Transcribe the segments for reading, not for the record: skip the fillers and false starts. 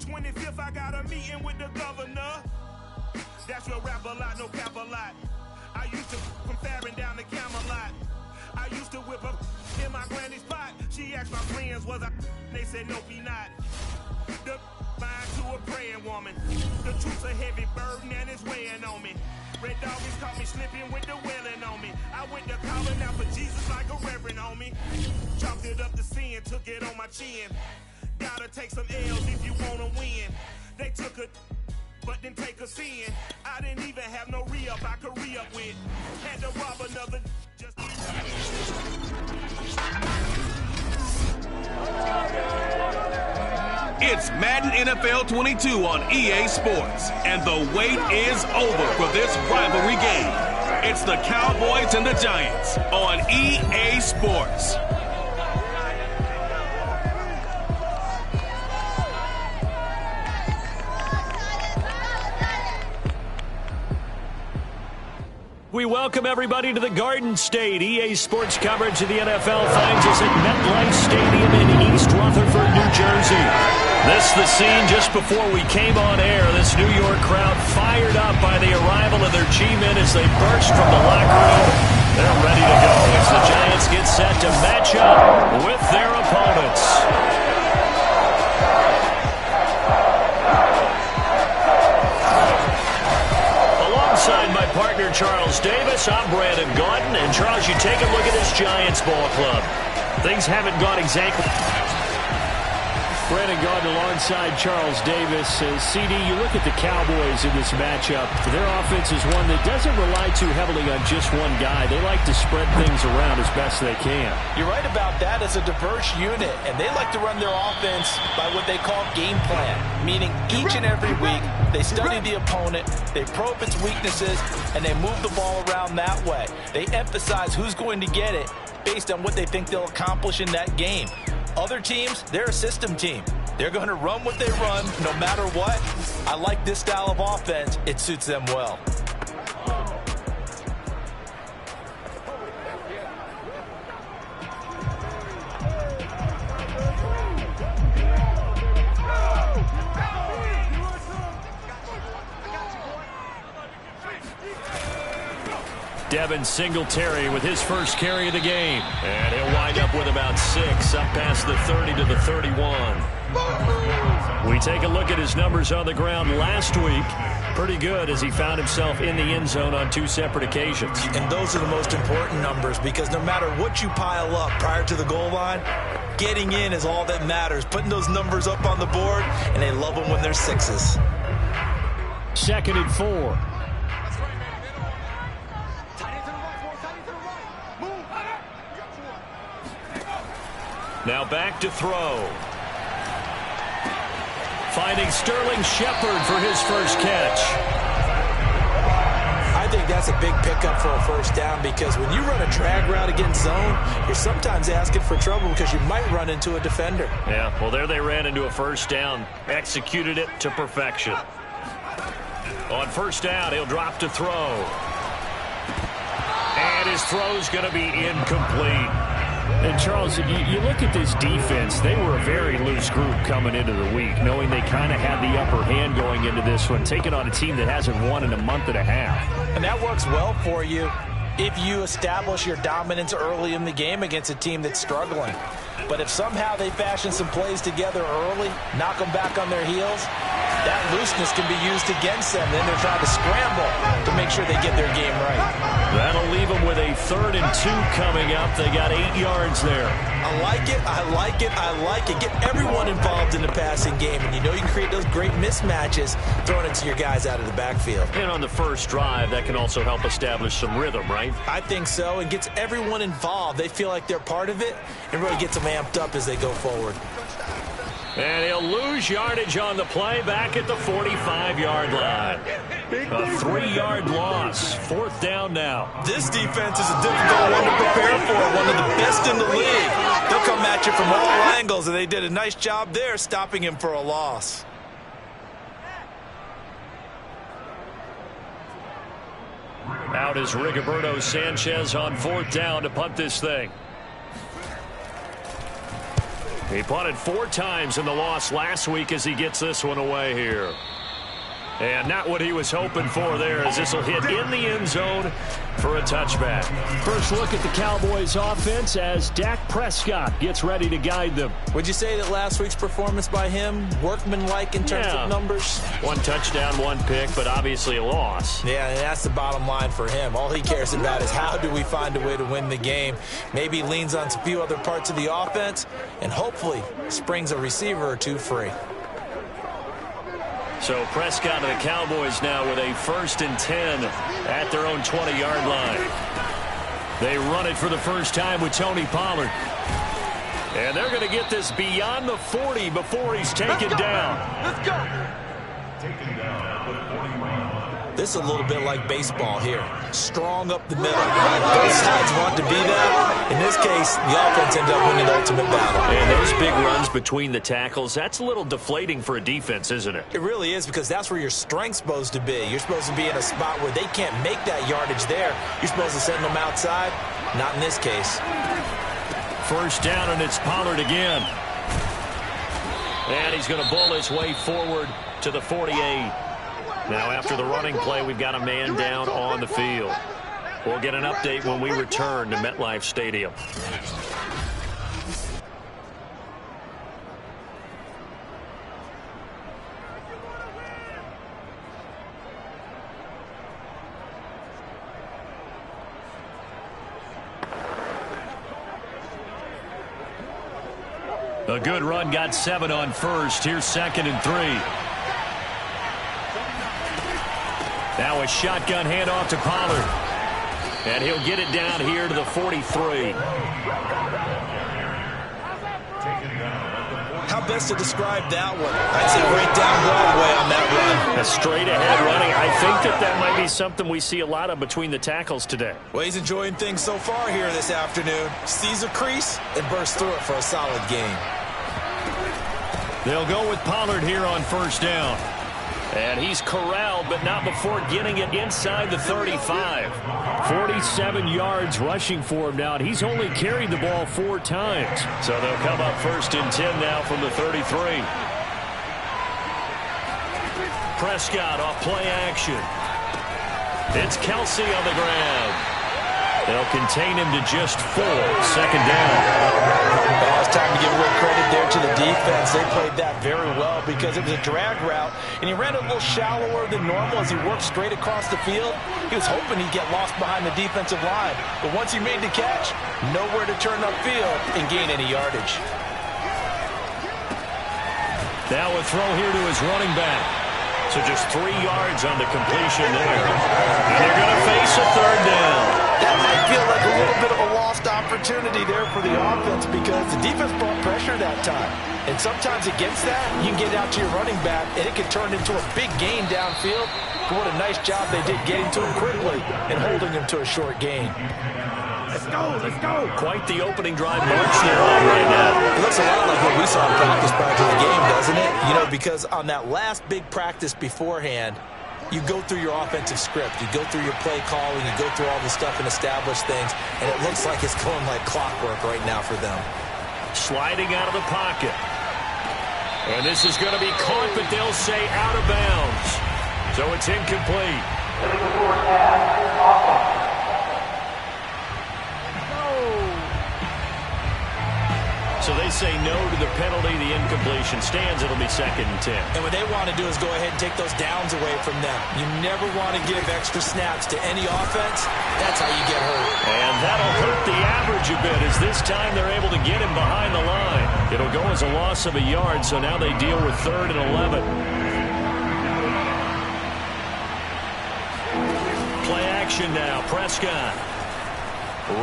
25th, I got a meeting with the governor. That's your rap a lot, no cap a lot. I used to from Farron down to Camelot. I used to whip up in my granny's pot. She asked my friends, was I? They said, no, be not. The mind to a praying woman. The truth's a heavy burden and it's weighing on me. Red doggies caught me slipping with the wailing on me. I went to calling out for Jesus like a reverend homie. Chalked it up to sin, took it on my chin. Gotta take some L's if you wanna win. They took a but didn't take a sin. I didn't even have no re-up I could re-up with. Had to rob another just. It's Madden NFL 22 on EA Sports, and the wait is over for this rivalry game. It's the Cowboys and the Giants on EA Sports. We welcome everybody to the Garden State. EA Sports coverage of the NFL finds us at MetLife Stadium in East Rutherford, New Jersey. This is the scene just before we came on air. This New York crowd fired up by the arrival of their G-men as they burst from the locker room. They're ready to go as the Giants get set to match up with their opponents. Alongside my partner, Charles Davis, I'm Brandon Gaudin. And, Charles, you take a look at this Giants ball club. Things haven't gone exactly. Brandon Gaudin alongside Charles Davis. CD, you look at the Cowboys in this matchup. Their offense is one that doesn't rely too heavily on just one guy. They like to spread things around as best they can. You're right about that. As a diverse unit, and they like to run their offense by what they call game plan, meaning each and every week they study the opponent, they probe its weaknesses, and they move the ball around that way. They emphasize who's going to get it based on what they think they'll accomplish in that game. Other teams, they're a system team. They're going to run what they run no matter what. I like this style of offense. It suits them well. Devin Singletary with his first carry of the game. And he'll wind up with about 6, up past the 30 to the 31. We take a look at his numbers on the ground last week. Pretty good as he found himself in the end zone on 2 separate occasions. And those are the most important numbers because no matter what you pile up prior to the goal line, getting in is all that matters. Putting those numbers up on the board, and they love them when they're 6s. 2nd and 4. Now back to throw. Finding Sterling Shepard for his first catch. I think that's a big pickup for a first down because when you run a drag route against zone, you're sometimes asking for trouble because you might run into a defender. Yeah, well, there they ran into a first down. Executed it to perfection. On first down, he'll drop to throw. And his throw's going to be incomplete. And, Charles, you look at this defense, they were a very loose group coming into the week, knowing they kind of had the upper hand going into this one, taking on a team that hasn't won in a month and a half. And that works well for you if you establish your dominance early in the game against a team that's struggling. But if somehow they fashion some plays together early, knock them back on their heels, that looseness can be used against them. Then they're trying to scramble to make sure they get their game right. That'll leave them with a 3rd and 2 coming up. They got 8 yards there. I like it, I like it, I like it. Get everyone involved in the passing game, and you know you can create those great mismatches throwing it to your guys out of the backfield. And on the first drive, that can also help establish some rhythm, right? I think so. It gets everyone involved. They feel like they're part of it, and really gets them amped up as they go forward. And he'll lose yardage on the play back at the 45-yard line. A 3-yard loss. 4th down now. This defense is a difficult one to prepare for. One of the best in the league. They'll come at you from all angles, and they did a nice job there stopping him for a loss. Out is Rigoberto Sanchez on 4th down to punt this thing. He punted 4 times in the loss last week as he gets this one away here. And not what he was hoping for there, as this will hit in the end zone for a touchback. First look at the Cowboys offense as Dak Prescott gets ready to guide them. Would you say that last week's performance by him, workmanlike in terms of numbers? 1 touchdown, 1 pick, but obviously a loss. Yeah, and that's the bottom line for him. All he cares about is how do we find a way to win the game. Maybe he leans on a few other parts of the offense and hopefully springs a receiver or 2 free. So Prescott and the Cowboys now with a 1st and 10 at their own 20-yard line. They run it for the first time with Tony Pollard. And they're going to get this beyond the 40 before he's taken down. Let's go. Taken down at the 41. This is a little bit like baseball here. Strong up the middle. Both sides want to be there. In this case, the offense ended up winning the ultimate battle. And those big runs between the tackles, that's a little deflating for a defense, isn't it? It really is, because that's where your strength's supposed to be. You're supposed to be in a spot where they can't make that yardage there. You're supposed to send them outside. Not in this case. First down, and it's Pollard again. And he's going to bull his way forward to the 48. Now, after the running play, we've got a man down on the field. We'll get an update when we return to MetLife Stadium. A good run, got 7 on first. Here's 2nd and 3. Now a shotgun handoff to Pollard. And he'll get it down here to the 43. How best to describe that one? I'd say right down Broadway on that run. A straight ahead running. I think that might be something we see a lot of between the tackles today. Well, he's enjoying things so far here this afternoon. Sees a crease and bursts through it for a solid gain. They'll go with Pollard here on first down. And he's corralled, but not before getting it inside the 35. 47 yards rushing for him now, and he's only carried the ball 4 times. So they'll come up 1st and 10 now from the 33. Prescott off play action. It's Kelsey on the ground. They'll contain him to just 4. 2nd down. Well, it's time to give real credit there to the defense. They played that very well because it was a drag route, and he ran a little shallower than normal as he worked straight across the field. He was hoping he'd get lost behind the defensive line, but once he made the catch, nowhere to turn upfield and gain any yardage. Now a throw here to his running back. So just 3 yards on the completion there. And they're going to face a 3rd down. That might feel like a little bit of a lost opportunity there for the offense because the defense brought pressure that time. And sometimes against that, you can get out to your running back, and it can turn into a big gain downfield. But what a nice job they did getting to him quickly and holding him to a short gain. Let's go, let's go. Quite the opening drive march they're on right now. It looks a lot like what we saw in practice prior to the game, doesn't it? You know, because on that last big practice beforehand, you go through your offensive script. You go through your play calling. You go through all the stuff and establish things. And it looks like it's going like clockwork right now for them. Sliding out of the pocket. And this is going to be caught, but they'll say out of bounds. So it's incomplete. So they say no to the penalty. The incompletion stands. It'll be 2nd and 10. And what they want to do is go ahead and take those downs away from them. You never want to give extra snaps to any offense. That's how you get hurt. And that'll hurt the average a bit as this time they're able to get him behind the line. It'll go as a loss of a yard, so now they deal with 3rd and 11. Play action now. Prescott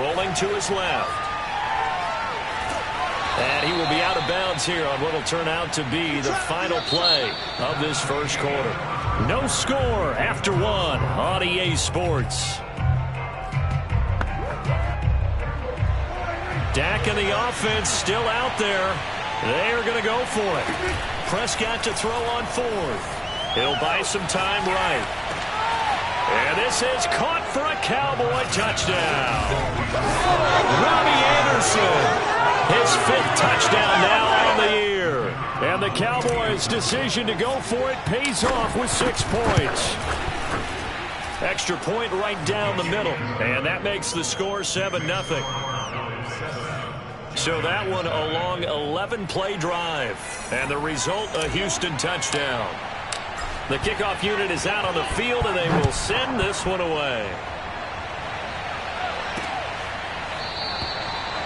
rolling to his left. And he will be out of bounds here on what will turn out to be the final play of this first quarter. No score after 1 on EA Sports. Dak and the offense still out there. They are going to go for it. Prescott to throw on 4th. He'll buy some time right. And this is caught for a Cowboy touchdown. Robbie Anderson His 5th touchdown now on the year. And the Cowboys' decision to go for it pays off with 6 points. Extra point right down the middle. And that makes the score 7-0. So that one a long 11-play drive. And the result, a Houston touchdown. The kickoff unit is out on the field, and they will send this one away.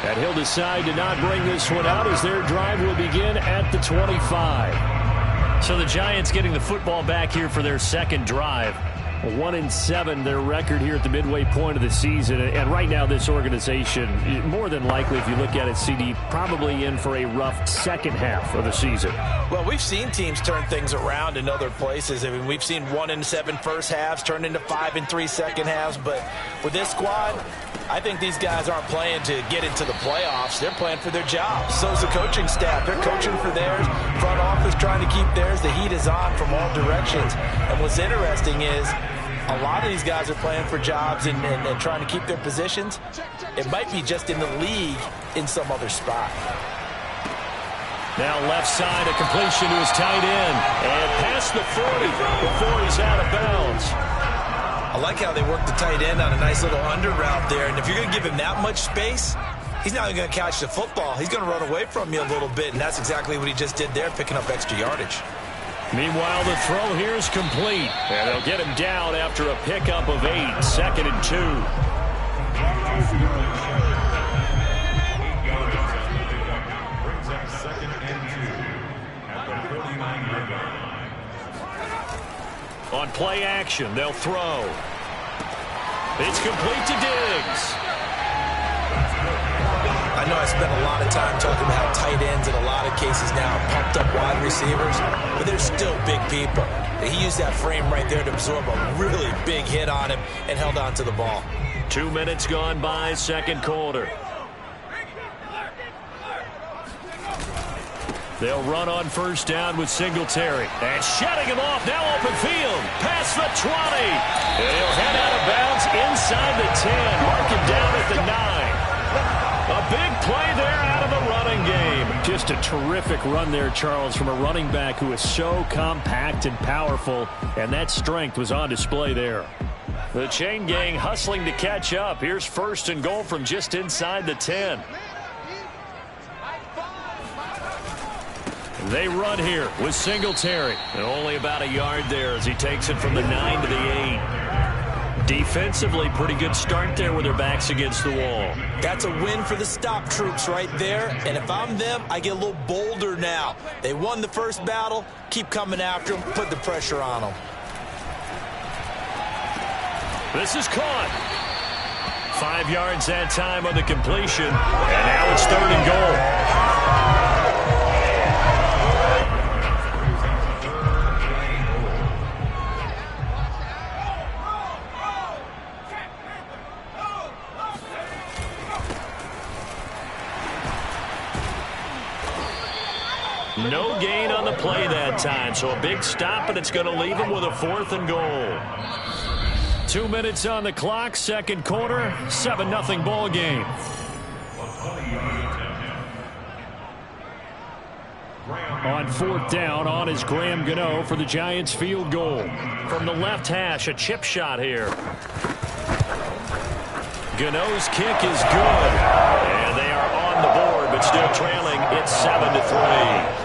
And he'll decide to not bring this one out as their drive will begin at the 25. So the Giants getting the football back here for their second drive. 1-7 their record here at the midway point of the season. And right now this organization, more than likely if you look at it, CD, probably in for a rough second half of the season. Well, we've seen teams turn things around in other places. I mean, we've seen 1-7 first halves turn into 5-3 second halves. But with this squad, I think these guys aren't playing to get into the playoffs. They're playing for their jobs. So is the coaching staff. They're coaching for theirs. Front office trying to keep theirs. The heat is on from all directions. And what's interesting is a lot of these guys are playing for jobs and trying to keep their positions. It might be just in the league in some other spot. Now left side, a completion to his tight end. And past the 40 before he's out of bounds. I like how they work the tight end on a nice little under route there. And if you're going to give him that much space, he's not even going to catch the football. He's going to run away from you a little bit, and that's exactly what he just did there, picking up extra yardage. Meanwhile, the throw here is complete. And they'll get him down after a pickup of 8, 2nd and 2. On play action, they'll throw. It's complete to Diggs. I know I spent a lot of time talking about how tight ends in a lot of cases now are pumped up wide receivers, but they're still big people. He used that frame right there to absorb a really big hit on him and held on to the ball. 2 minutes gone by, second quarter. They'll run on first down with Singletary. And shutting him off, now open field. Past the 20. And he'll head out of bounds inside the 10. Mark him down at the 9. A big play there out of the running game. Just a terrific run there, Charles, from a running back who is so compact and powerful. And that strength was on display there. The chain gang hustling to catch up. Here's 1st and goal from just inside the 10. They run here with Singletary. And only about a yard there as he takes it from the 9 to the 8. Defensively, pretty good start there with their backs against the wall. That's a win for the stop troops right there. And if I'm them, I get a little bolder now. They won the first battle. Keep coming after them. Put the pressure on them. This is caught. 5 yards that time on the completion. And now it's 3rd and goal. No gain on the play that time, so a big stop, and it's going to leave him with a 4th and goal. 2 minutes on the clock, second quarter, 7-0 ball game. On 4th down, on is Graham Gano for the Giants field goal. From the left hash, a chip shot here. Gano's kick is good, and they are on the board, but still trailing. It's 7-3.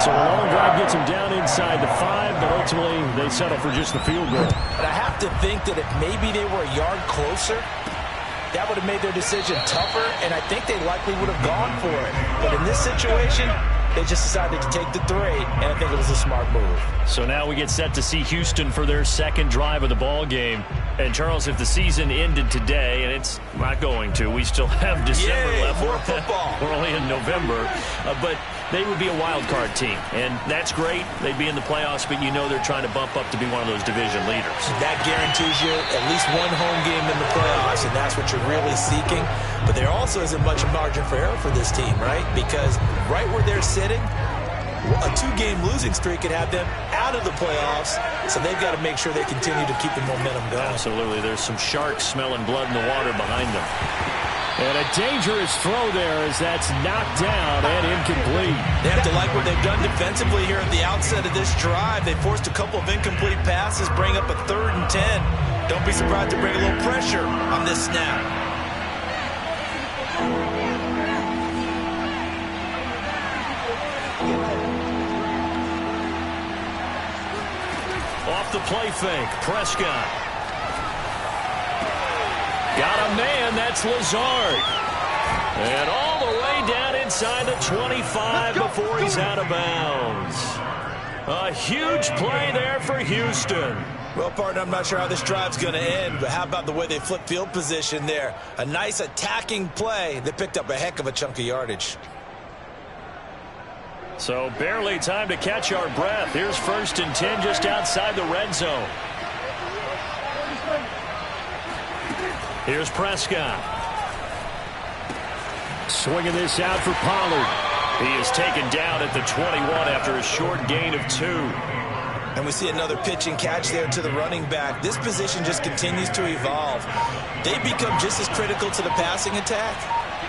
So a long drive gets them down inside the 5, but ultimately they settle for just the field goal. But I have to think that if maybe they were a yard closer, that would have made their decision tougher, and I think they likely would have gone for it. But in this situation, they just decided to take the 3, and I think it was a smart move. So now we get set to see Houston for their second drive of the ball game. And, Charles, if the season ended today, and it's not going to, we still have December left. More football. We're only in November. But they would be a wild card team, and that's great. They'd be in the playoffs, but you know they're trying to bump up to be one of those division leaders. That guarantees you at least one home game in the playoffs, and that's what you're really seeking. But there also isn't much margin for error for this team, right? Because right where they're sitting, a 2-game losing streak could have them out of the playoffs, so they've got to make sure they continue to keep the momentum going. Absolutely. There's some sharks smelling blood in the water behind them. And a dangerous throw there as that's knocked down and incomplete. They have to like what they've done defensively here at the outset of this drive. They forced a couple of incomplete passes, bring up a 3rd and 10. Don't be surprised to bring a little pressure on this snap. Off the play fake, Prescott. Got a man, that's Lazard. And all the way down inside the 25 before he's out of bounds. A huge play there for Houston. Well, partner, I'm not sure how this drive's going to end, but how about the way they flip field position there? A nice attacking play that picked up a heck of a chunk of yardage. So barely time to catch our breath. Here's 1st and 10 just outside the red zone. Here's Prescott. Swinging this out for Pollard. He is taken down at the 21 after a short gain of 2. And we see another pitch and catch there to the running back. This position just continues to evolve. They become just as critical to the passing attack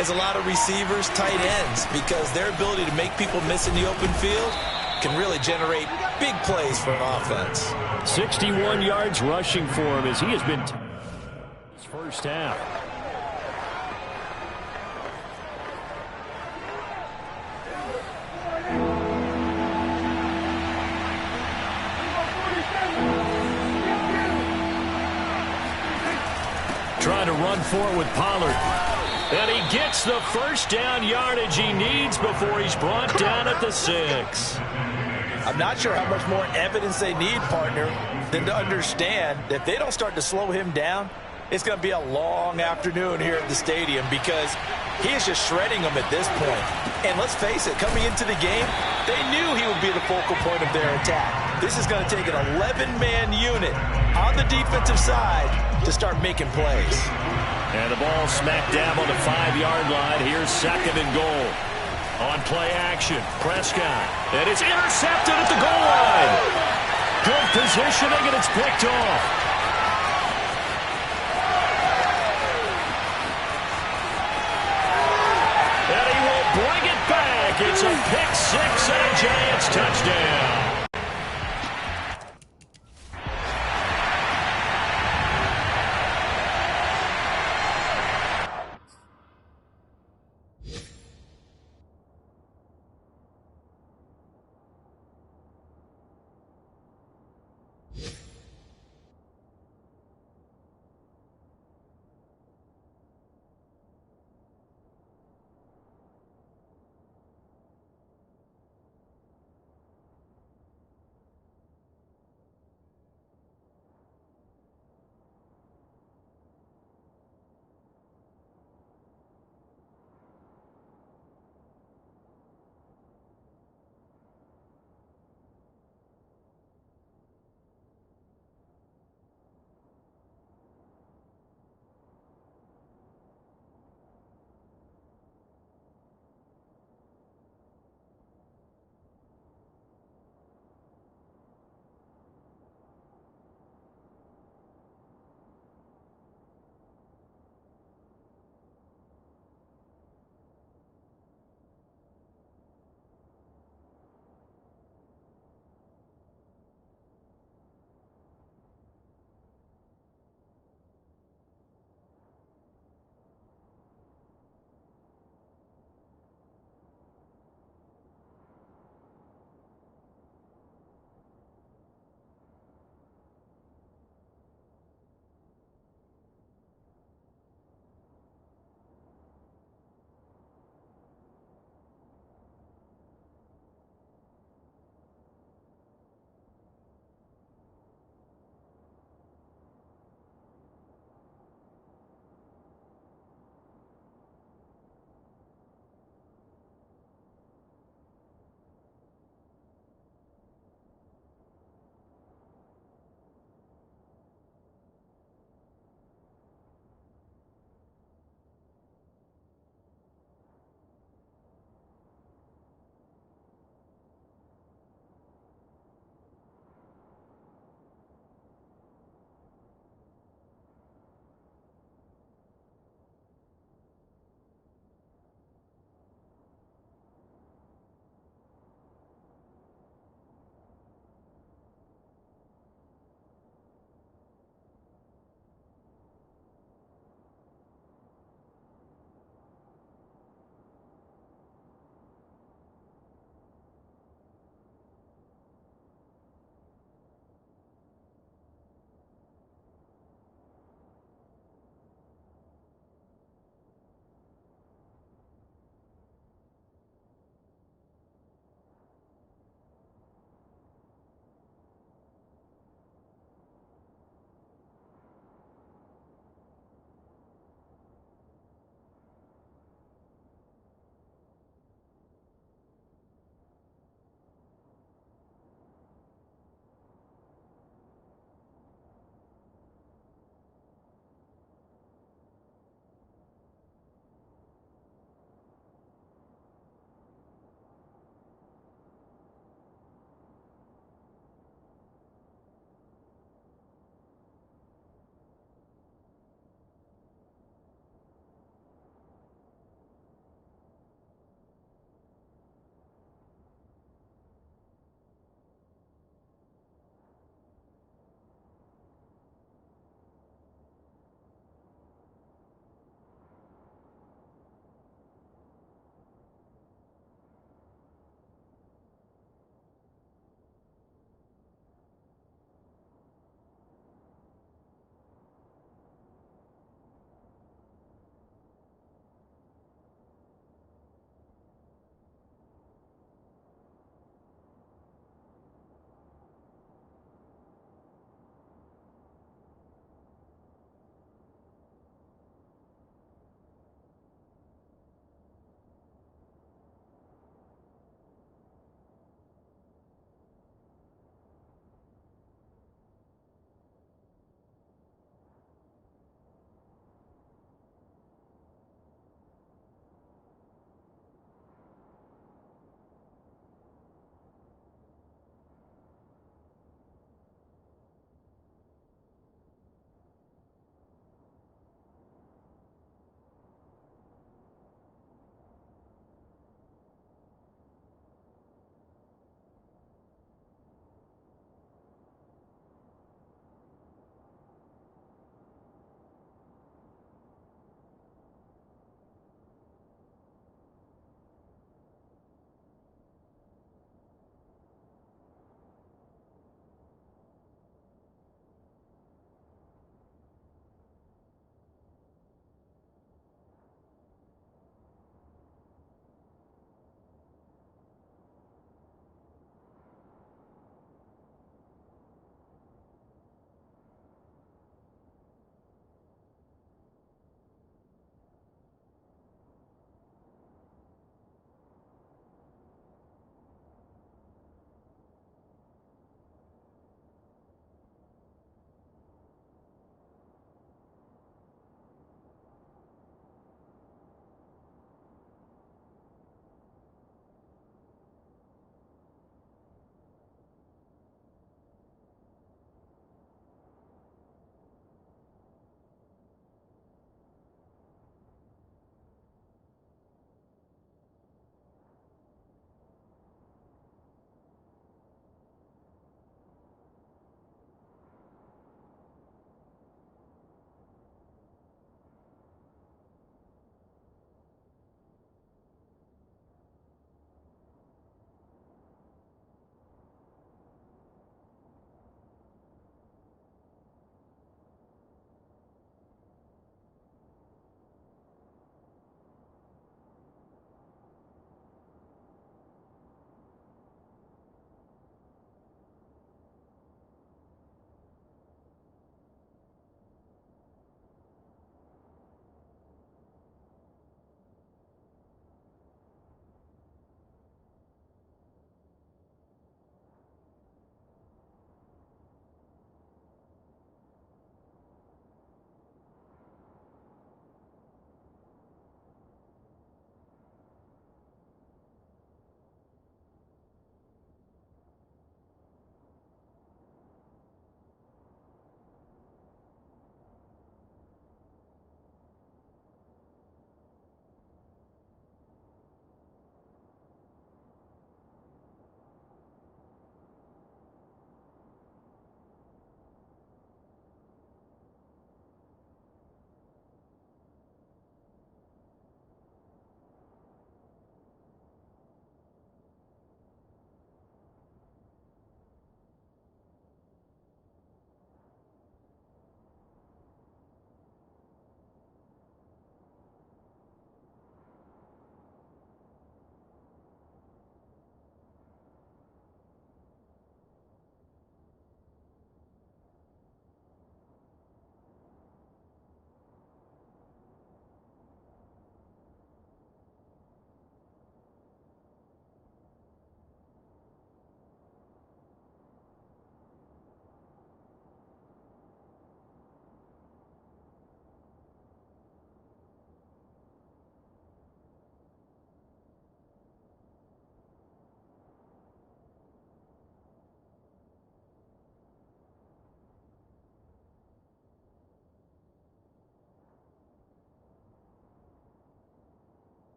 as a lot of receivers, tight ends, because their ability to make people miss in the open field can really generate big plays for an offense. 61 yards rushing for him as he has been his first half. Trying to run forward with Pollard. And he gets the first down yardage he needs before he's brought down at the 6. I'm not sure how much more evidence they need, partner, than to understand that if they don't start to slow him down, it's going to be a long afternoon here at the stadium because he is just shredding them at this point. And let's face it, coming into the game, they knew he would be the focal point of their attack. This is going to take an 11-man unit on the defensive side to start making plays. And the ball smack dab on the 5-yard line. Here's 2nd and goal. On play action, Prescott. And it's intercepted at the goal line. Good positioning, and it's picked off. And he will bring it back. It's a pick 6 and a Giants touchdown.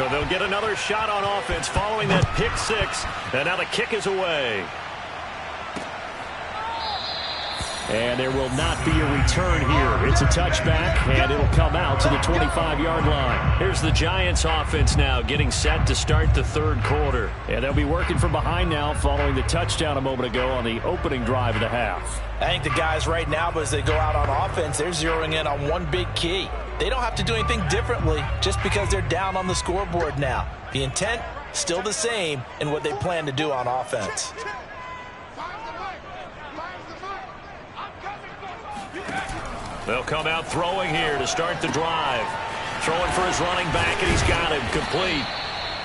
So they'll get another shot on offense following that pick six. And now the kick is away. And there will not be a return here. It's a touchback, and it'll come out to the 25-yard line. Here's the Giants offense now getting set to start the third quarter. And they'll be working from behind now following the touchdown a moment ago on the opening drive of the half. I think the guys right now, as they go out on offense, they're zeroing in on one big key. They don't have to do anything differently just because they're down on the scoreboard now. The intent, still the same in what they plan to do on offense. They'll come out throwing here to start the drive. Throwing for his running back, and he's got him complete.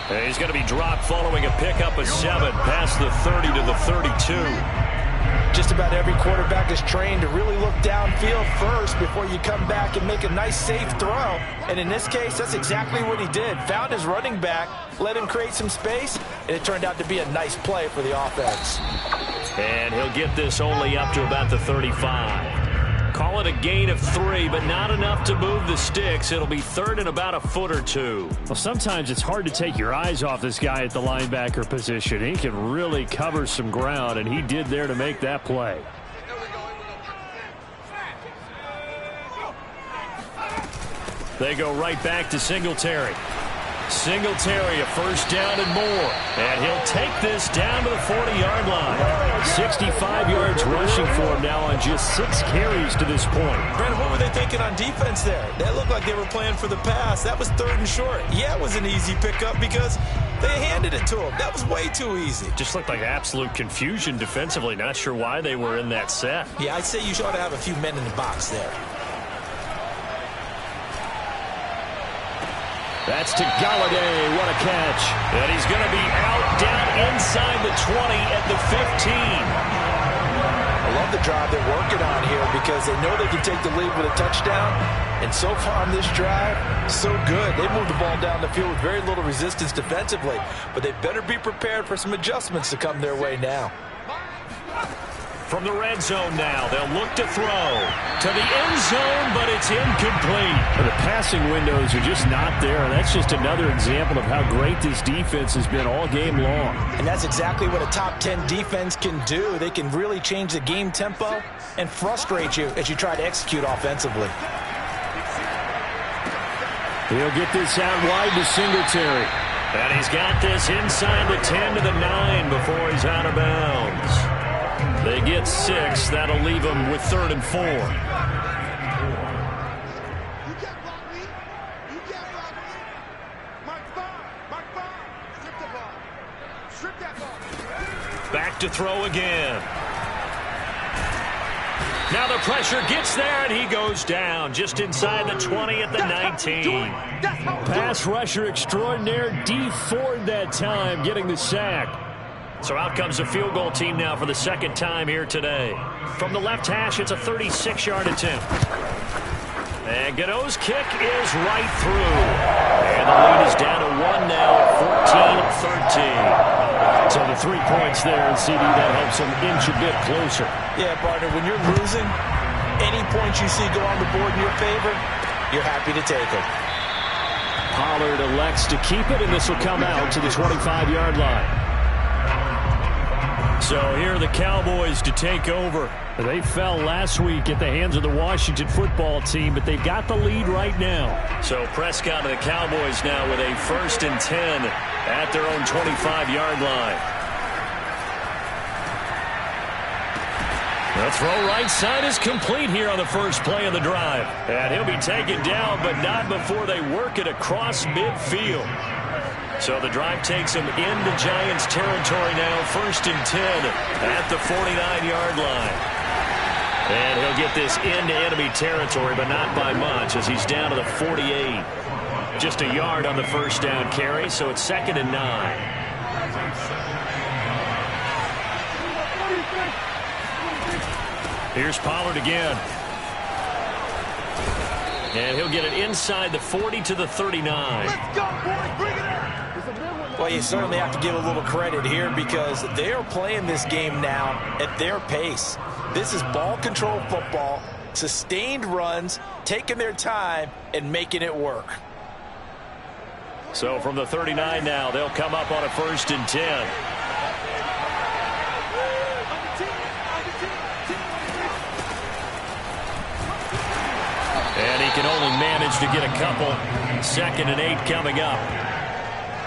And he's going to be dropped following a pickup of 7 past the 30 to the 32. Just about every quarterback is trained to really look downfield first before you come back and make a nice, safe throw. And in this case, that's exactly what he did. Found his running back, let him create some space, and it turned out to be a nice play for the offense. And he'll get this only up to about the 35. Call it a gain of 3, but not enough to move the sticks. It'll be third and about a foot or 2. Well, sometimes it's hard to take your eyes off this guy at the linebacker position. He can really cover some ground, and he did there to make that play. They go right back to Singletary. Singletary, a first down and more. And he'll take this down to the 40-yard line. 65 yards rushing for him now on just 6 carries to this point. Brandon, what were they thinking on defense there? That looked like they were playing for the pass. That was third and short. Yeah, it was an easy pickup because they handed it to him. That was way too easy. Just looked like absolute confusion defensively. Not sure why they were in that set. Yeah, I'd say you ought to have a few men in the box there. That's to Golladay. What a catch. And he's going to be out down inside the 20 at the 15. I love the drive they're working on here because they know they can take the lead with a touchdown. And so far on this drive, so good. They moved the ball down the field with very little resistance defensively. But they better be prepared for some adjustments to come their way now. From the red zone now, they'll look to throw to the end zone, but it's incomplete. The passing windows are just not there, and that's just another example of how great this defense has been all game long. And that's exactly what a top 10 defense can do. They can really change the game tempo and frustrate you as you try to execute offensively. He'll get this out wide to Singletary. And he's got this inside the 10 to the 9 before he's out of bounds. They get 6. That'll leave them with 3rd and 4. Back to throw again. Now the pressure gets there, and he goes down just inside the 20 at the 19. Pass rusher extraordinaire, Dee Ford that time, getting the sack. So out comes the field goal team now for the second time here today. From the left hash, it's a 36-yard attempt. And Gano's kick is right through. And the lead is down to 1 now at 14-13. So the 3 points there, and CD, that helps them inch a bit closer. Yeah, partner, when you're losing, any points you see go on the board in your favor, you're happy to take them. Pollard elects to keep it, and this will come out to the 25-yard line. So here are the Cowboys to take over. They fell last week at the hands of the Washington football team, but they've got the lead right now. So Prescott and the Cowboys now with a 1st and 10 at their own 25-yard line. The throw right side is complete here on the first play of the drive. And he'll be taken down, but not before they work it across midfield. So the drive takes him into Giants territory now, 1st and 10 at the 49-yard line. And he'll get this into enemy territory, but not by much as he's down to the 48. Just a yard on the first down carry, so it's 2nd and 9. Here's Pollard again. And he'll get it inside the 40 to the 39. Let's go, boys. Bring it out. Well, you certainly have to give a little credit here because they are playing this game now at their pace. This is ball control football, sustained runs, taking their time, and making it work. So from the 39 now, they'll come up on a 1st and 10. And he can only manage to get a couple. 2nd and 8 coming up.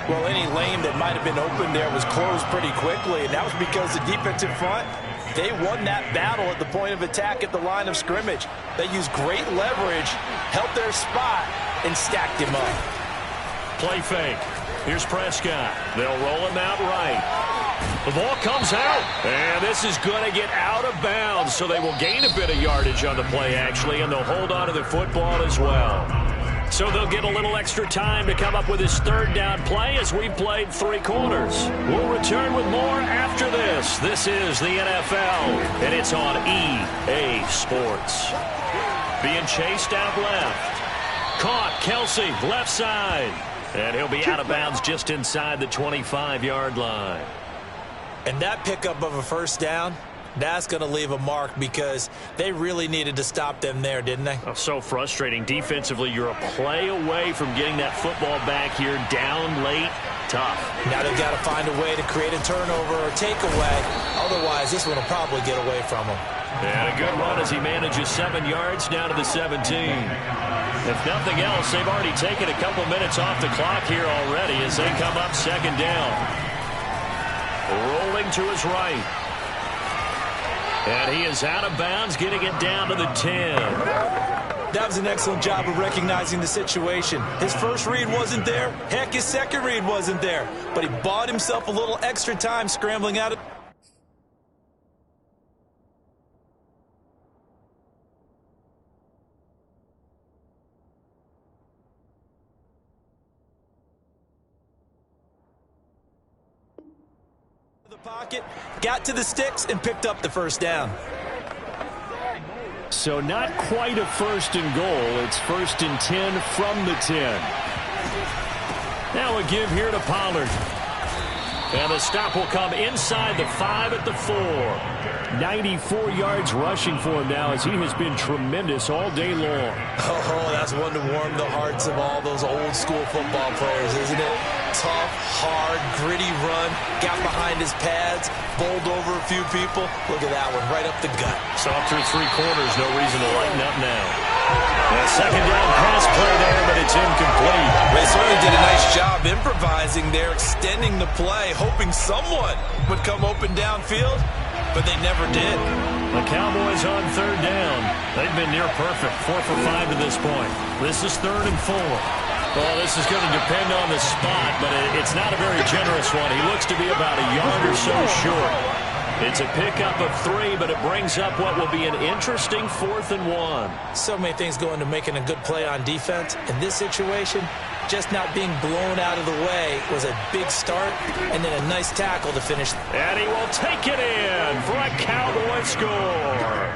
Well, any lane that might have been open there was closed pretty quickly, and that was because the defensive front, they won that battle at the point of attack at the line of scrimmage. They used great leverage, held their spot, and stacked him up. Play fake. Here's Prescott. They'll roll him out right. The ball comes out, and this is going to get out of bounds, so they will gain a bit of yardage on the play, actually, and they'll hold on to the football as well. So they'll get a little extra time to come up with his 3rd down play as we've played 3 quarters. We'll return with more after this. This is the NFL, and it's on EA Sports. Being chased out left. Caught, Kelsey, left side. And he'll be out of bounds just inside the 25-yard line. And that pickup of a 1st down, that's going to leave a mark because they really needed to stop them there, didn't they? Oh, so frustrating. Defensively, you're a play away from getting that football back here down late. Tough. Now they've got to find a way to create a turnover or takeaway. Otherwise, this one will probably get away from them. And a good run as he manages 7 yards down to the 17. If nothing else, they've already taken a couple minutes off the clock here already as they come up 2nd down. Rolling to his right. And he is out of bounds, getting it down to the 10. That was an excellent job of recognizing the situation. His first read wasn't there. Heck, his second read wasn't there. But he bought himself a little extra time scrambling out of the pocket, got to the sticks, and picked up the 1st down. So not quite a 1st and goal. It's 1st and 10 from the 10. Now a give here to Pollard. And the stop will come inside the 5 at the 4. 94 yards rushing for him now as he has been tremendous all day long. Oh, that's one to warm the hearts of all those old school football players, isn't it? Tough, hard, gritty run, got behind his pads, bowled over a few people. Look at that one, right up the gut. So up through 3 quarters, no reason to lighten up now. A 2nd down pass play there, but it's incomplete. They certainly did a nice job improvising there, extending the play, hoping someone would come open downfield, but they never did. The Cowboys on 3rd down. They've been near perfect, 4 for 5 to this point. This is 3rd and 4. Well, this is going to depend on the spot, but it's not a very generous one. He looks to be about a yard or so short. It's a pickup of 3, but it brings up what will be an interesting 4th and 1. So many things go into making a good play on defense. In this situation, just not being blown out of the way was a big start, and then a nice tackle to finish. And he will take it in for a Cowboy score.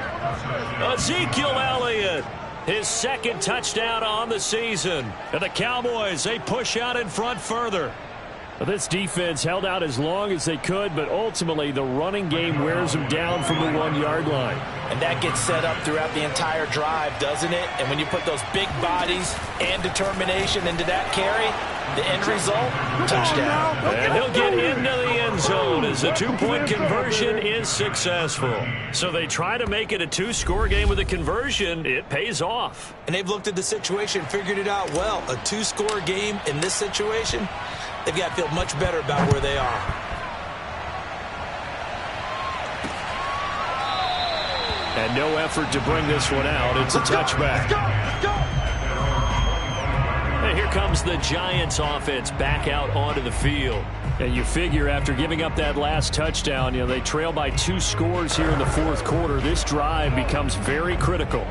Ezekiel Elliott, his 2nd touchdown on the season. And the Cowboys, they push out in front further. Well, this defense held out as long as they could, but ultimately the running game wears them down from the 1-yard line. And that gets set up throughout the entire drive, doesn't it? And when you put those big bodies and determination into that carry, the end result, touchdown. And he'll get into the end zone as the 2-point conversion is successful. So they try to make it a 2-score game with a conversion. It pays off. And they've looked at the situation, figured it out well. A 2-score game in this situation, they've got to feel much better about where they are. And no effort to bring this one out. It's a touchback. And here comes the Giants offense back out onto the field. And you figure after giving up that last touchdown, they trail by 2 scores here in the 4th quarter. This drive becomes very critical.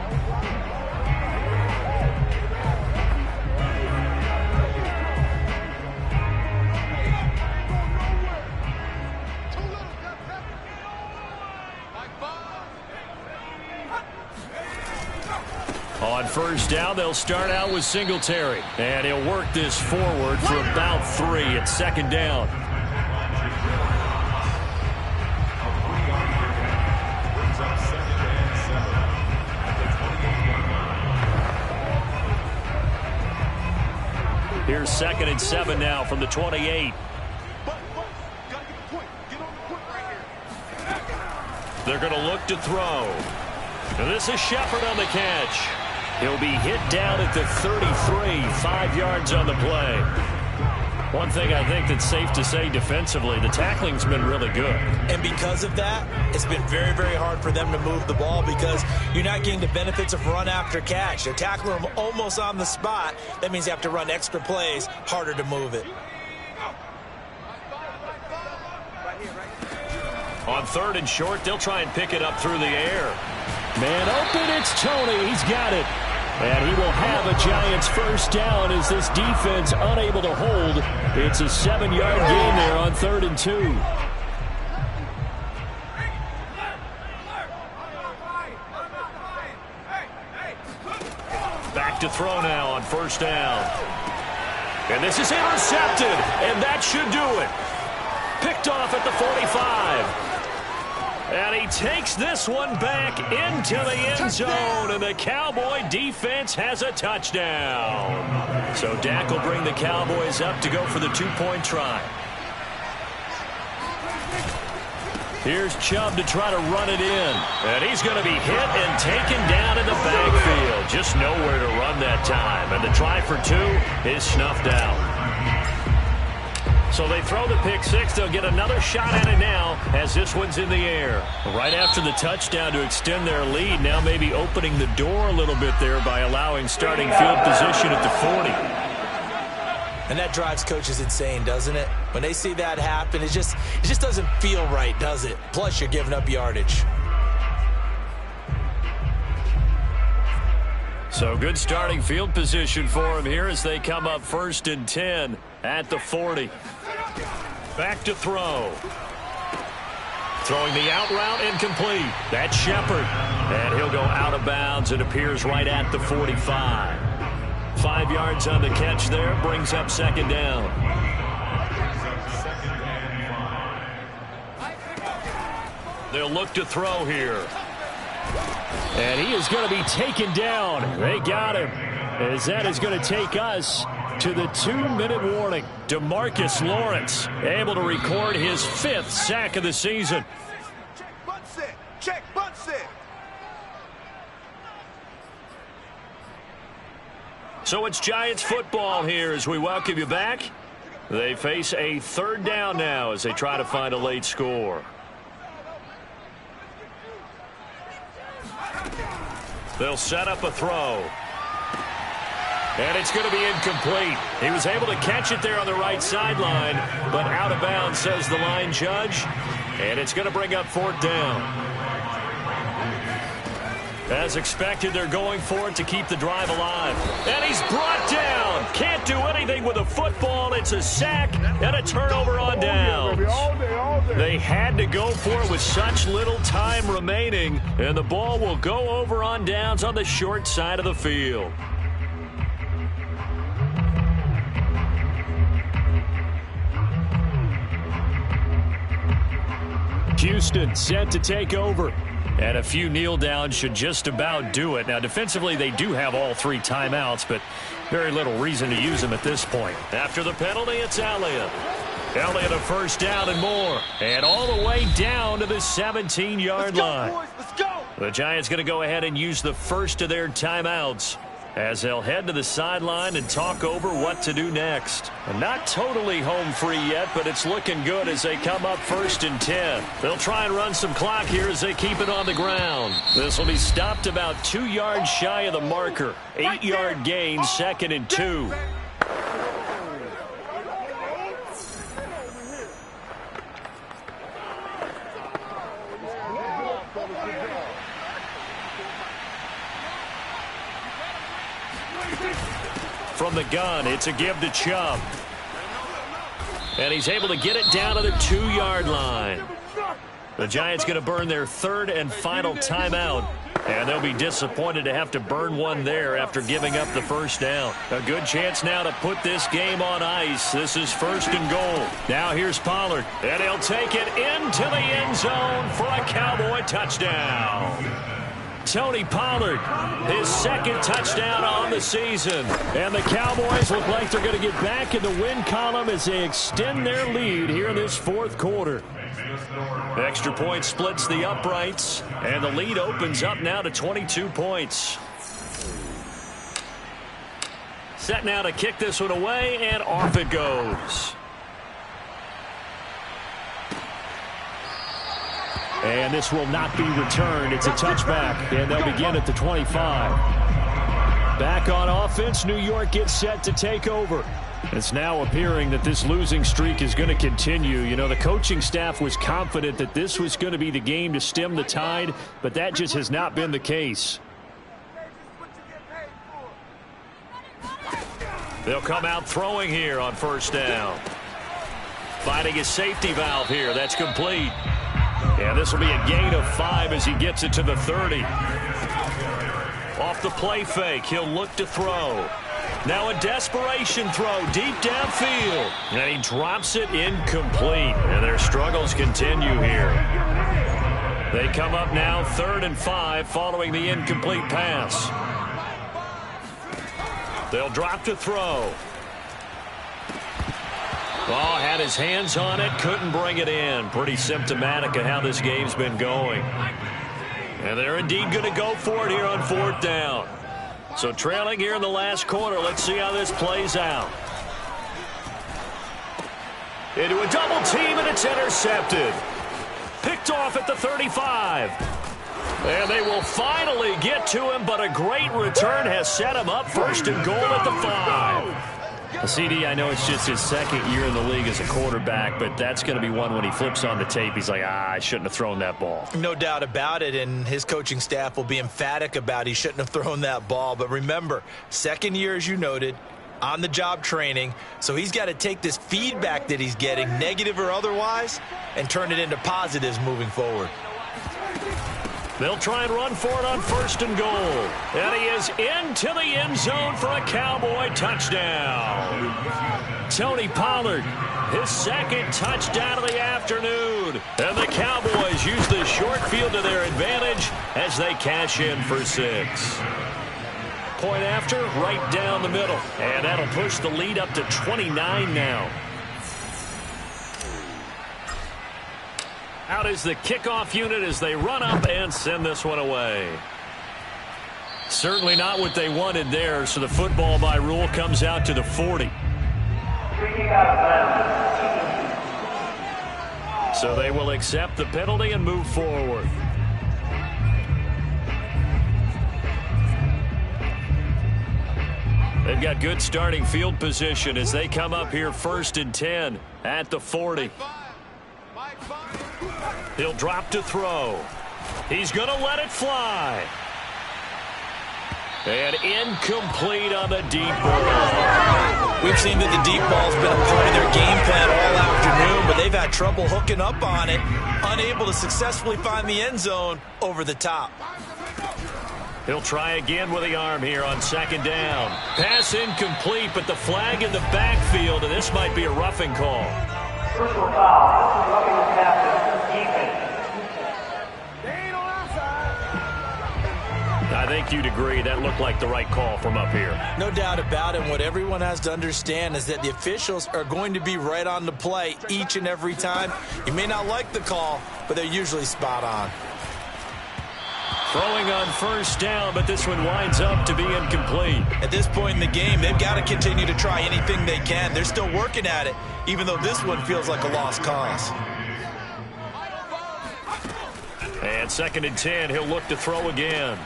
On 1st down, they'll start out with Singletary. And he'll work this forward for about 3 at 2nd down. Here's 2nd and 7 now from the 28. They're going to look to throw. And this is Shepard on the catch. He'll be hit down at the 33, 5 yards on the play. One thing I think that's safe to say defensively, the tackling's been really good. And because of that, it's been very, very hard for them to move the ball because you're not getting the benefits of run after catch. They're tackling them almost on the spot. That means you have to run extra plays, harder to move it. On 3rd and short, they'll try and pick it up through the air. Man open, it's Tony. He's got it. And he will have a Giants first down as this defense unable to hold. It's a 7-yard gain there on 3rd and 2. Back to throw now on 1st down. And this is intercepted, and that should do it. Picked off at the 45. And he takes this one back into the end zone, and the Cowboy defense has a touchdown. So Dak will bring the Cowboys up to go for the 2-point try. Here's Chubb to try to run it in. And he's going to be hit and taken down in the backfield. Just nowhere to run that time. And the try for 2 is snuffed out. So they throw the pick 6. They'll get another shot at it now as this one's in the air. Right after the touchdown to extend their lead, now maybe opening the door a little bit there by allowing starting field position at the 40. And that drives coaches insane, doesn't it? When they see that happen, it just doesn't feel right, does it? Plus, you're giving up yardage. So good starting field position for him here as they come up 1st and 10 at the 40. Back to throw. Throwing the out route incomplete. That's Shepard. And he'll go out of bounds. It appears right at the 45. 5 yards on the catch there. Brings up 2nd down. They'll look to throw here. And he is going to be taken down. They got him. As that is going to take us to the 2-minute warning. DeMarcus Lawrence able to record his 5th sack of the season. Check butt set. Check butt set. So it's Giants football here as we welcome you back. They face a 3rd down now as they try to find a late score. They'll set up a throw. And it's going to be incomplete. He was able to catch it there on the right sideline, but out of bounds, says the line judge. And it's going to bring up 4th down. As expected, they're going for it to keep the drive alive. And he's brought down. Can't do anything with a football. It's a sack and a turnover on downs. They had to go for it with such little time remaining. And the ball will go over on downs on the short side of the field. Houston set to take over. And a few kneel downs should just about do it. Now, defensively, they do have all 3 timeouts, but very little reason to use them at this point. After the penalty, it's Elliott. Elliott a 1st down and more. And all the way down to the 17-yard line. Boys, let's go. The Giants going to go ahead and use the first of their timeouts as they'll head to the sideline and talk over what to do next. Not totally home free yet, but it's looking good as they come up 1st and 10. They'll try and run some clock here as they keep it on the ground. This will be stopped about 2 yards shy of the marker. 8-yard gain, 2nd and 2. From the gun, it's a give to Chubb. And he's able to get it down to the 2-yard line. The Giants going to burn their 3rd and final timeout. And they'll be disappointed to have to burn one there after giving up the 1st down. A good chance now to put this game on ice. This is 1st and goal. Now here's Pollard. And he'll take it into the end zone for a Cowboy touchdown. Tony Pollard, his second touchdown on the season. And the Cowboys look like they're going to get back in the win column as they extend their lead here in this fourth quarter. Extra point splits the uprights, and the lead opens up now to 22 points. Set now to kick this one away, and off it goes. And this will not be returned. It's a touchback, and they'll begin at the 25. Back on offense, New York gets set to take over. It's now appearing that this losing streak is going to continue. You know, the coaching staff was confident that this was going to be the game to stem the tide, but that just has not been the case. They'll come out throwing here on first down. Finding his safety valve here. That's complete. And this will be a gain of 5 as he gets it to the 30. Off the play fake, he'll look to throw. Now a desperation throw deep downfield. And he drops it incomplete. And their struggles continue here. They come up now 3rd and 5 following the incomplete pass. They'll drop to throw. Ball had his hands on it, couldn't bring it in. Pretty symptomatic of how this game's been going. And they're indeed going to go for it here on 4th down. So trailing here in the last quarter, let's see how this plays out. Into a double team, and it's intercepted. Picked off at the 35. And they will finally get to him, but a great return has set him up 1st and goal at the 5. CD, I know it's just his 2nd year in the league as a quarterback, but that's going to be one when he flips on the tape. He's like, I shouldn't have thrown that ball. No doubt about it, and his coaching staff will be emphatic about he shouldn't have thrown that ball. But remember, 2nd year, as you noted, on-the-job training, so he's got to take this feedback that he's getting, negative or otherwise, and turn it into positives moving forward. They'll try and run for it on 1st and goal. And he is into the end zone for a Cowboy touchdown. Tony Pollard, his 2nd touchdown of the afternoon. And the Cowboys use the short field to their advantage as they cash in for 6. Point after, right down the middle. And that'll push the lead up to 29 now. Out is the kickoff unit as they run up and send this one away. Certainly not what they wanted there, so the football by rule comes out to the 40. So they will accept the penalty and move forward. They've got good starting field position as they come up here 1st and 10 at the 40. He'll drop to throw. He's going to let it fly. And incomplete on the deep ball. We've seen that the deep ball's been a part of their game plan all afternoon, but they've had trouble hooking up on it, unable to successfully find the end zone over the top. He'll try again with the arm here on 2nd down. Pass incomplete, but the flag in the backfield, and this might be a roughing call. Personal foul. Roughing the captain. Defense. I think you'd agree that looked like the right call from up here. No doubt about it. What everyone has to understand is that the officials are going to be right on the play each and every time. You may not like the call, but they're usually spot on. Throwing on 1st down, but this one winds up to be incomplete. At this point in the game, they've got to continue to try anything they can. They're still working at it, even though this one feels like a lost cause. And 2nd and 10, he'll look to throw again.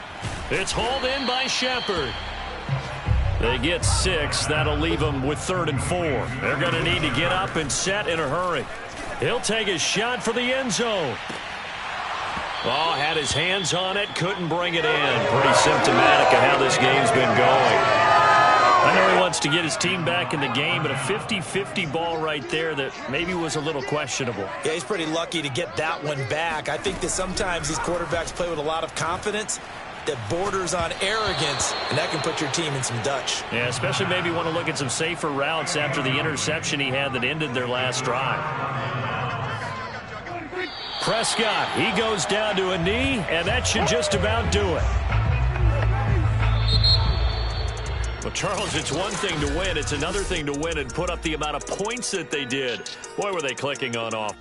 It's hauled in by Shepard. They get 6. That'll leave them with 3rd and 4. They're going to need to get up and set in a hurry. He'll take a shot for the end zone. Oh, had his hands on it, couldn't bring it in. Pretty symptomatic of how this game's been going. I know he wants to get his team back in the game, but a 50-50 ball right there that maybe was a little questionable. Yeah, he's pretty lucky to get that one back. I think that sometimes these quarterbacks play with a lot of confidence that borders on arrogance, and that can put your team in some Dutch. Yeah, especially maybe want to look at some safer routes after the interception he had that ended their last drive. Prescott, he goes down to a knee, and that should just about do it. Well, Charles, it's one thing to win. It's another thing to win and put up the amount of points that they did. Boy, were they clicking on off.